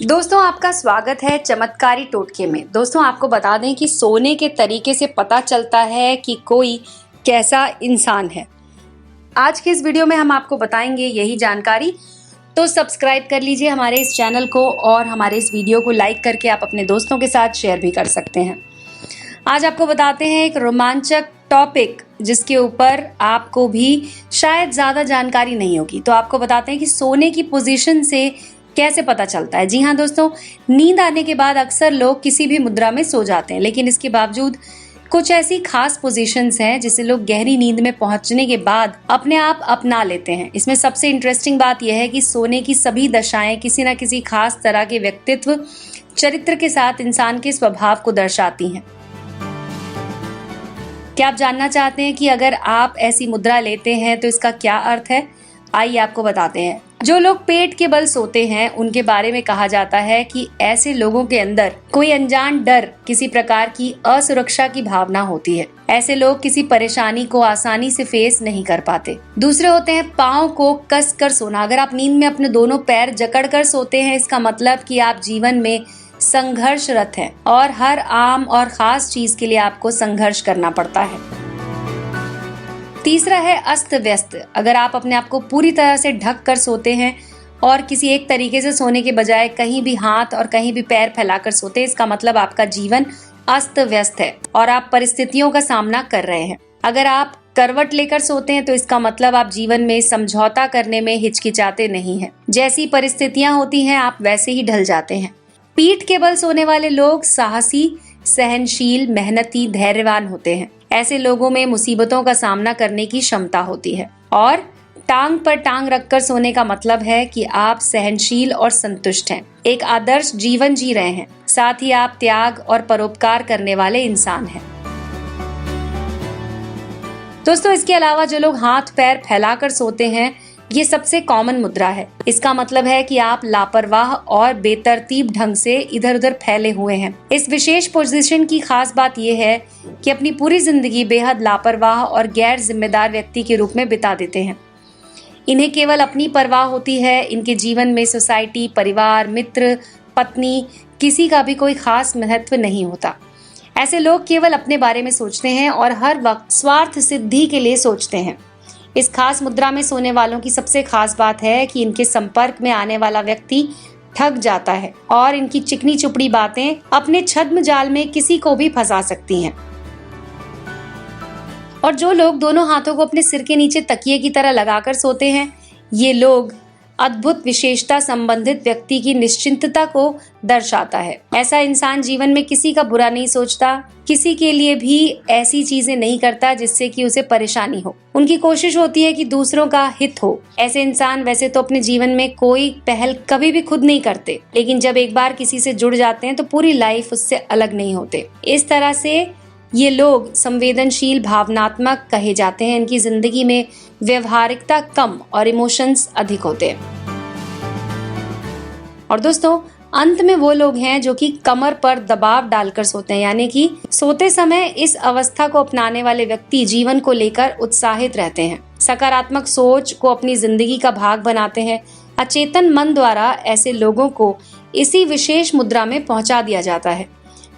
दोस्तों आपका स्वागत है चमत्कारी टोटके में। दोस्तों आपको बता दें कि सोने के तरीके से पता चलता है कि कोई कैसा इंसान है। आज के इस वीडियो में हम आपको बताएंगे यही जानकारी, तो सब्सक्राइब कर लीजिए हमारे इस चैनल को और हमारे इस वीडियो को लाइक करके आप अपने दोस्तों के साथ शेयर भी कर सकते हैं। आज आपको बताते हैं एक रोमांचक टॉपिक जिसके ऊपर आपको भी शायद ज़्यादा जानकारी नहीं होगी। तो आपको बताते हैं कि सोने की पोजीशन से कैसे पता चलता है। जी हाँ दोस्तों, नींद आने के बाद अक्सर लोग किसी भी मुद्रा में सो जाते हैं, लेकिन इसके बावजूद कुछ ऐसी खास पोजीशंस हैं जिसे लोग गहरी नींद में पहुंचने के बाद अपने आप अपना लेते हैं। इसमें सबसे इंटरेस्टिंग बात यह है कि सोने की सभी दशाएं किसी न किसी खास तरह के व्यक्तित्व चरित्र के साथ इंसान के स्वभाव को दर्शाती हैं। क्या आप जानना चाहते हैं कि अगर आप ऐसी मुद्रा लेते हैं तो इसका क्या अर्थ है? आइए आपको बताते हैं। जो लोग पेट के बल सोते हैं उनके बारे में कहा जाता है कि ऐसे लोगों के अंदर कोई अनजान डर, किसी प्रकार की असुरक्षा की भावना होती है। ऐसे लोग किसी परेशानी को आसानी से फेस नहीं कर पाते। दूसरे होते हैं पाँव को कस कर सोना। अगर आप नींद में अपने दोनों पैर जकड़ कर सोते हैं, इसका मतलब कि आप जीवन में संघर्षरत हैं और हर आम और खास चीज के लिए आपको संघर्ष करना पड़ता है। तीसरा है अस्त व्यस्त। अगर आप अपने आप को पूरी तरह से ढक कर सोते हैं और किसी एक तरीके से सोने के बजाय कहीं भी हाथ और कहीं भी पैर फैलाकर सोते हैं, इसका मतलब आपका जीवन अस्त व्यस्त है और आप परिस्थितियों का सामना कर रहे हैं। अगर आप करवट लेकर सोते हैं तो इसका मतलब आप जीवन में समझौता करने में हिचकिचाते नहीं हैं। जैसी परिस्थितियां होती हैं आप वैसे ही ढल जाते हैं। पीठ के बल सोने वाले लोग साहसी, सहनशील, मेहनती, धैर्यवान होते हैं। ऐसे लोगों में मुसीबतों का सामना करने की क्षमता होती है। और टांग पर टांग रखकर सोने का मतलब है कि आप सहनशील और संतुष्ट हैं, एक आदर्श जीवन जी रहे हैं। साथ ही आप त्याग और परोपकार करने वाले इंसान हैं। दोस्तों इसके अलावा जो लोग हाथ पैर फैलाकर सोते हैं, ये सबसे कॉमन मुद्रा है। इसका मतलब है कि आप लापरवाह और बेतरतीब ढंग से इधर उधर फैले हुए हैं। इस विशेष पोजीशन की खास बात यह है कि अपनी पूरी जिंदगी बेहद लापरवाह और गैर जिम्मेदार व्यक्ति के रूप में बिता देते हैं। इन्हें केवल अपनी परवाह होती है। इनके जीवन में सोसाइटी, परिवार, मित्र, पत्नी, किसी का भी कोई खास महत्व नहीं होता। ऐसे लोग केवल अपने बारे में सोचते हैं और हर वक्त स्वार्थ सिद्धि के लिए सोचते हैं। इस खास मुद्रा में सोने वालों की सबसे खास बात है कि इनके संपर्क में आने वाला व्यक्ति ठग जाता है और इनकी चिकनी चुपड़ी बातें अपने छद्म जाल में किसी को भी फंसा सकती हैं। और जो लोग दोनों हाथों को अपने सिर के नीचे तकिए की तरह लगाकर सोते हैं, ये लोग अद्भुत विशेषता संबंधित व्यक्ति की निश्चिंतता को दर्शाता है। ऐसा इंसान जीवन में किसी का बुरा नहीं सोचता, किसी के लिए भी ऐसी चीजें नहीं करता जिससे कि उसे परेशानी हो। उनकी कोशिश होती है कि दूसरों का हित हो। ऐसे इंसान वैसे तो अपने जीवन में कोई पहल कभी भी खुद नहीं करते, लेकिन जब एक बार किसी से जुड़ जाते हैं तो पूरी लाइफ उससे अलग नहीं होते। इस तरह से ये लोग संवेदनशील, भावनात्मक कहे जाते हैं। इनकी जिंदगी में व्यवहारिकता कम और इमोशंस अधिक होते हैं। और दोस्तों अंत में वो लोग हैं जो कि कमर पर दबाव डालकर सोते हैं, यानी कि सोते समय इस अवस्था को अपनाने वाले व्यक्ति जीवन को लेकर उत्साहित रहते हैं, सकारात्मक सोच को अपनी जिंदगी का भाग बनाते हैं। अचेतन मन द्वारा ऐसे लोगों को इसी विशेष मुद्रा में पहुंचा दिया जाता है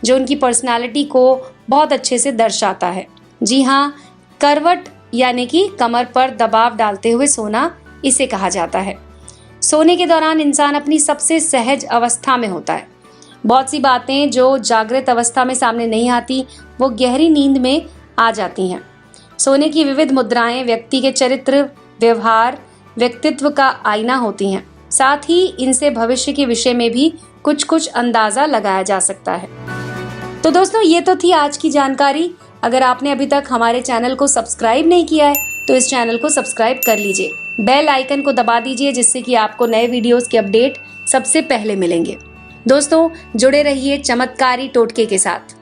जो उनकी पर्सनालिटी को बहुत अच्छे से दर्शाता है। जी हाँ, करवट यानी कि कमर पर दबाव डालते हुए सोना इसे कहा जाता है। सोने के दौरान इंसान अपनी सबसे सहज अवस्था में होता है। बहुत सी बातें जो जागृत अवस्था में सामने नहीं आती, वो गहरी नींद में आ जाती हैं। सोने की विविध मुद्राएं व्यक्ति के चरित्र, व्यवहार, व्यक्तित्व का आईना होती हैं। साथ ही इनसे भविष्य के विषय में भी कुछ कुछ अंदाजा लगाया जा सकता है। तो दोस्तों ये तो थी आज की जानकारी। अगर आपने अभी तक हमारे चैनल को सब्सक्राइब नहीं किया है तो इस चैनल को सब्सक्राइब कर लीजिए, बेल आइकन को दबा दीजिए जिससे कि आपको नए वीडियोस के अपडेट सबसे पहले मिलेंगे। दोस्तों जुड़े रहिए चमत्कारी टोटके के साथ।